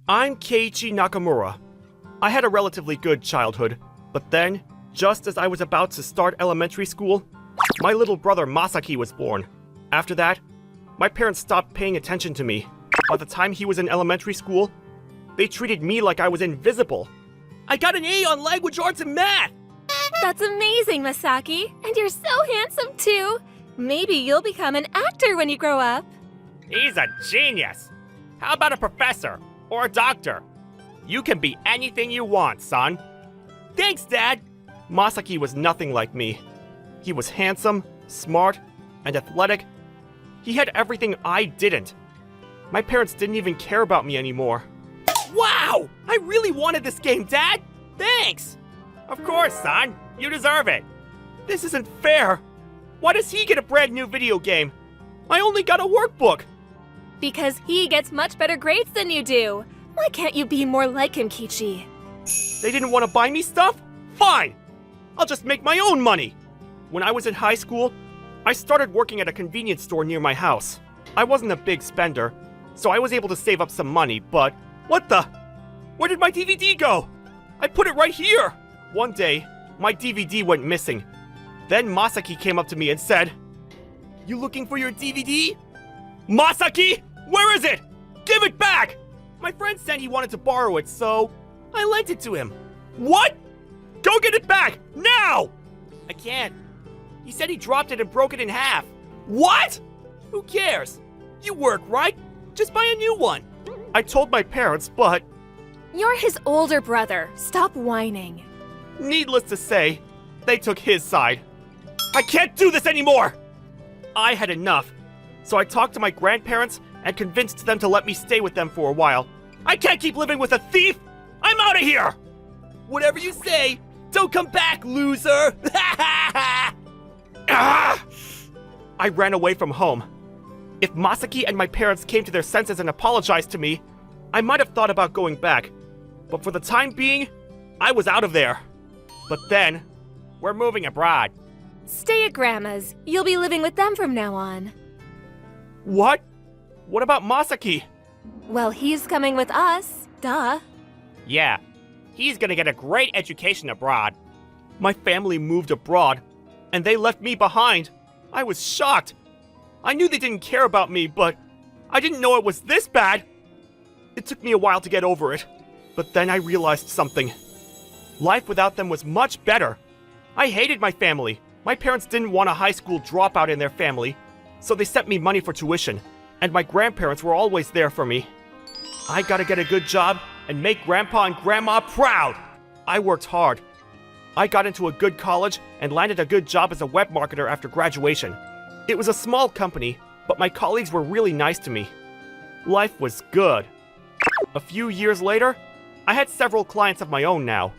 I'm Keiichi Nakamura. I had a relatively good childhood, but then, just as I was about to start elementary school, my little brother Masaki was born. After that, my parents stopped paying attention to me. By the time he was in elementary school, they treated me like I was invisible. I got an A on language arts and math! That's amazing, Masaki. And you're so handsome, too. Maybe you'll become an actor when you grow up. He's a genius! How about a professor? Or a doctor? You can be anything you want, son. Thanks, Dad! Masaki was nothing like me. He was handsome, smart, and athletic. He had everything I didn't. My parents didn't even care about me anymore. Wow! I really wanted this game, Dad! Thanks! Of course, son. You deserve it. This isn't fair. Why does he get a brand new video game? I only got a workbook. Because he gets much better grades than you do. Why can't you be more like him, Kichi? They didn't want to buy me stuff? Fine! I'll just make my own money. When I was in high school, I started working at a convenience store near my house. I wasn't a big spender, so I was able to save up some money, but what the? Where did my DVD go? I put it right here! One day, my DVD went missing. Then Masaki came up to me and said, "You looking for your DVD?" Masaki! Where is it? Give it back! My friend said he wanted to borrow it, so I lent it to him. What? Go get it back! Now! I can't. He said he dropped it and broke it in half. What? Who cares? You work, right? Just buy a new one. I told my parents, but You're his older brother. Stop whining. needless to say, they took his side. I can't do this anymore! I had enough, so I talked to my grandparents and convinced them to let me stay with them for a while. I can't keep living with a thief! I'm out of here! Whatever you say, don't come back, loser! Ah! I ran away from home. If Masaki and my parents came to their senses and apologized to me, I might have thought about going back. But for the time being, I was out of there. But then, we're moving abroad. Stay at Grandma's. You'll be living with them from now on. What? What about Masaki? Well, he's coming with us. Duh. Yeah, he's gonna get a great education abroad. My family moved abroad, and they left me behind. I was shocked. I knew they didn't care about me, but I didn't know it was this bad. It took me a while to get over it, but then I realized something. Life without them was much better. I hated my family. My parents didn't want a high school dropout in their family, so they sent me money for tuition, and my grandparents were always there for me. I gotta get a good job and make Grandpa and Grandma proud. I worked hard. I got into a good college and landed a good job as a web marketer after graduation. It was a small company, but my colleagues were really nice to me. Life was good. A few years later, I had several clients of my own now.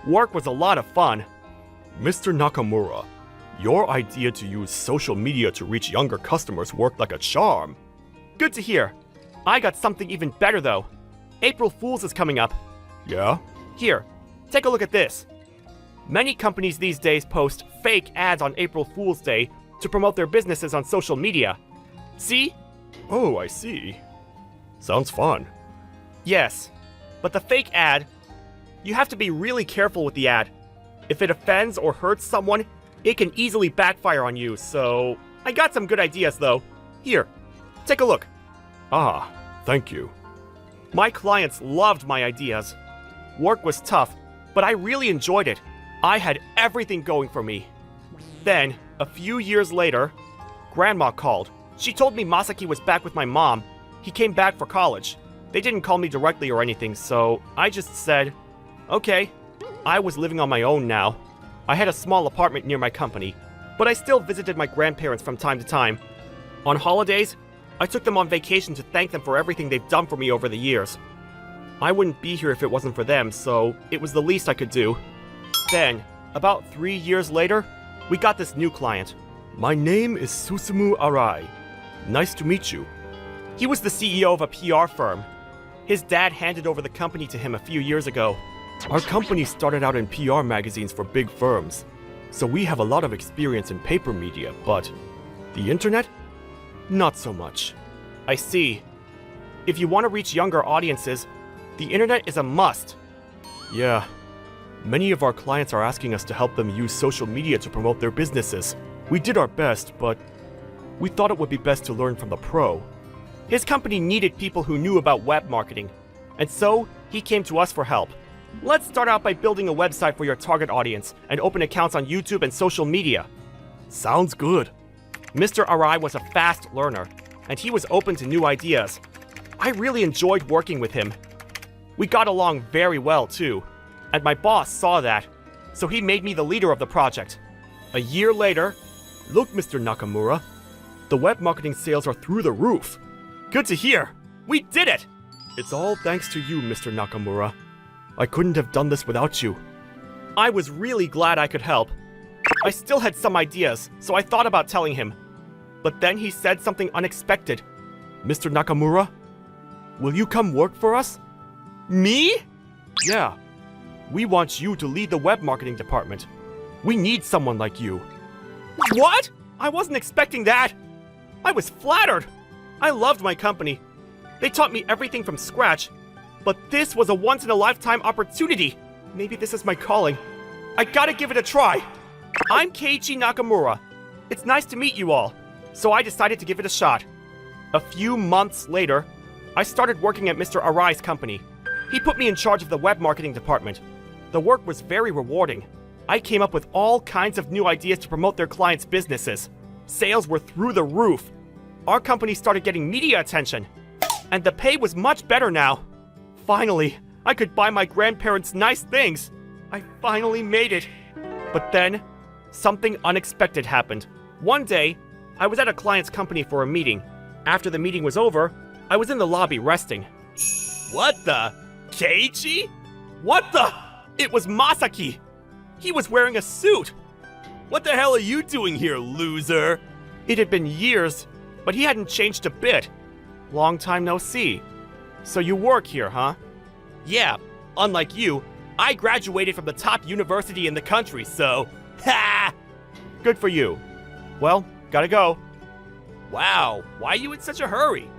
Work was a lot of fun. Mr. Nakamura, your idea to use social media to reach younger customers worked like a charm. Good to hear. I got something even better though. April Fool's is coming up. Yeah? Here, take a look at this. Many companies these days post fake ads on April Fool's Day to promote their businesses on social media. See? Oh, I see. Sounds fun. Yes, but the fake ad, you have to be really careful with the ad. If it offends or hurts someone, it can easily backfire on you, so I got some good ideas though. Here, take a look. Ah, thank you. My clients loved my ideas. Work was tough, but I really enjoyed it. I had everything going for me. Then, a few years later, Grandma called. She told me Masaki was back with my mom. He came back for college. They didn't call me directly or anything, so I just said, okay. I was living on my own now. I had a small apartment near my company, but I still visited my grandparents from time to time. On holidays, I took them on vacation to thank them for everything they've done for me over the years. I wouldn't be here if it wasn't for them, so it was the least I could do. Then, about 3 years later, we got this new client. My name is Susumu Arai. Nice to meet you. He was the CEO of a PR firm. His dad handed over the company to him a few years ago. Our company started out in PR magazines for big firms, so we have a lot of experience in paper media, but the internet? Not so much. I see. If you want to reach younger audiences, The internet is a must. Yeah. Many of our clients are asking us to help them use social media to promote their businesses. We did our best, but we thought it would be best to learn from the pro. His company needed people who knew about web marketing, and so he came to us for help. Let's start out by building a website for your target audience and open accounts on YouTube and social media. Sounds good. Mr. Arai was a fast learner, and he was open to new ideas. I really enjoyed working with him. We got along very well, too, and my boss saw that, so he made me the leader of the project. A year later, look, Mr. Nakamura, the web marketing sales are through the roof. Good to hear. We did it! It's all thanks to you, Mr. Nakamura. I couldn't have done this without you. I was really glad I could help. I still had some ideas, so I thought about telling him. But then he said something unexpected. Mr. Nakamura, will you come work for us? Me? Yeah. We want you to lead the web marketing department. We need someone like you. What? I wasn't expecting that. I was flattered. I loved my company. They taught me everything from scratch. But this was a once-in-a-lifetime opportunity. Maybe this is my calling. I gotta give it a try. I'm Keiichi Nakamura. It's nice to meet you all. So I decided to give it a shot. A few months later, I started working at Mr. Arai's company. He put me in charge of the web marketing department. The work was very rewarding. I came up with all kinds of new ideas to promote their clients' businesses. Sales were through the roof. Our company started getting media attention. And the pay was much better now. Finally, I could buy my grandparents nice things. I finally made it. But then, something unexpected happened. One day, I was at a client's company for a meeting. After the meeting was over, I was in the lobby resting. What the? Keiichi? What the? It was Masaki. He was wearing a suit. What the hell are you doing here, loser? It had been years, but he hadn't changed a bit. Long time no see. So you work here, huh? Yeah, unlike you, I graduated from the top university in the country, so... Ha! Good for you. Well, gotta go. Wow, why are you in such a hurry?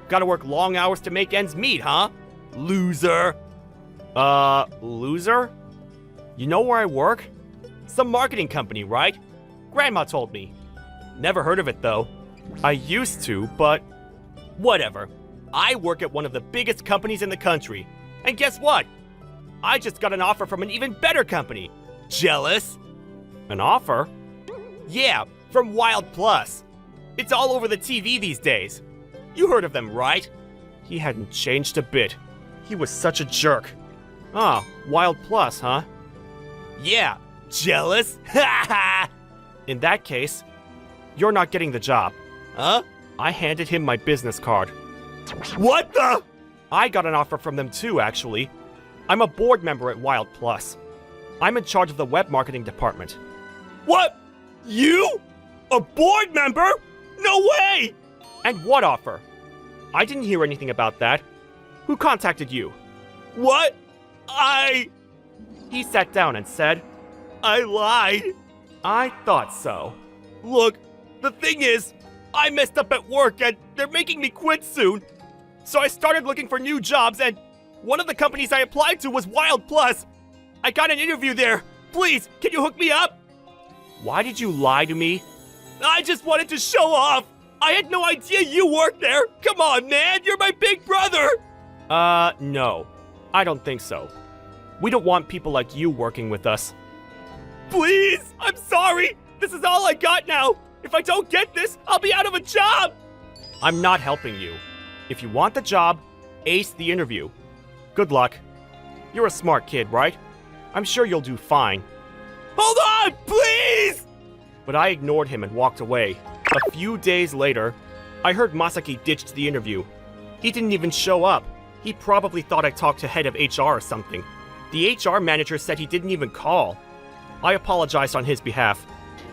Gotta work long hours to make ends meet, huh? Loser. Loser? You know where I work? Some marketing company, right? Grandma told me. Never heard of it, though. I used to, but... Whatever. I work at one of the biggest companies in the country. And guess what? I just got an offer from an even better company. Jealous? An offer? Yeah, from Wild Plus. It's all over the TV these days. You heard of them, right? He hadn't changed a bit. He was such a jerk. Ah, Wild Plus, huh? Yeah, jealous? Ha ha! In that case, you're not getting the job. Huh? I handed him my business card. What the? I got an offer from them too, actually. I'm a board member at Wild Plus. I'm in charge of the web marketing department. What? You? A board member? No way! And what offer? I didn't hear anything about that. Who contacted you? What? He sat down and said, I lied. I thought so. Look, the thing is, I messed up at work and they're making me quit soon. So I started looking for new jobs and one of the companies I applied to was Wild Plus. I got an interview there. Please, can you hook me up? Why did you lie to me? I just wanted to show off. I had no idea you worked there. Come on, man, you're my big brother. No. I don't think so. We don't want people like you working with us. Please, I'm sorry. This is all I got now. If I don't get this, I'll be out of a job. I'm not helping you. If you want the job, ace the interview. Good luck. You're a smart kid, right? I'm sure you'll do fine. Hold on, please! But I ignored him and walked away. A few days later, I heard Masaki ditched the interview. He didn't even show up. He probably thought I talked to head of HR or something. The HR manager said he didn't even call. I apologized on his behalf.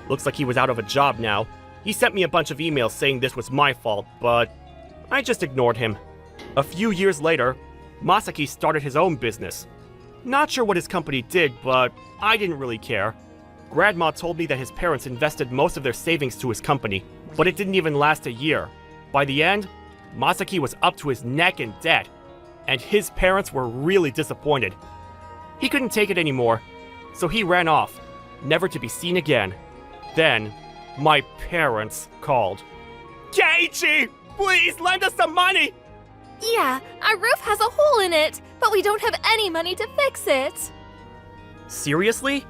Looks like he was out of a job now. He sent me a bunch of emails saying this was my fault, but I just ignored him. A few years later, Masaki started his own business. Not sure what his company did, but I didn't really care. Grandma told me that his parents invested most of their savings to his company, but it didn't even last a year. By the end, Masaki was up to his neck in debt. and his parents were really disappointed. He couldn't take it anymore, so he ran off, never to be seen again. Then, my parents called. Keiichi! Please lend us some money! Yeah, our roof has a hole in it, but we don't have any money to fix it. Seriously?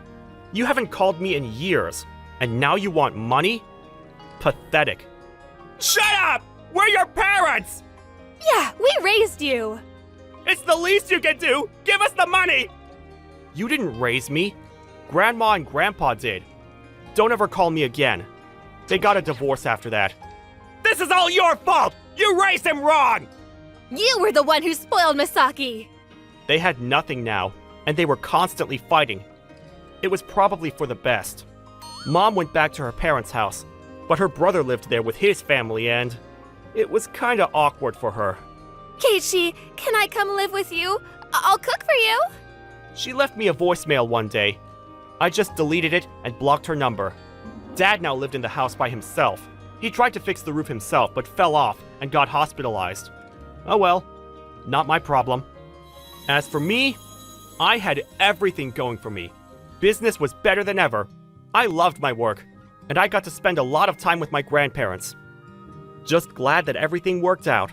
You haven't called me in years, and now you want money? Pathetic. Shut up! We're your parents! Yeah, we raised you. It's the least you can do! Give us the money! You didn't raise me. Grandma and Grandpa did. Don't ever call me again. They got a divorce after that. This is all your fault! You raised him wrong! You were the one who spoiled Misaki. They had nothing now, and they were constantly fighting. It was probably for the best. Mom went back to her parents' house, but her brother lived there with his family, and it was kinda awkward for her. Keiichi, can I come live with you? I'll cook for you. She left me a voicemail one day. I just deleted it and blocked her number. Dad now lived in the house by himself. He tried to fix the roof himself, but fell off and got hospitalized. Oh well, not my problem. As for me, I had everything going for me. Business was better than ever. I loved my work, and I got to spend a lot of time with my grandparents. Just glad that everything worked out.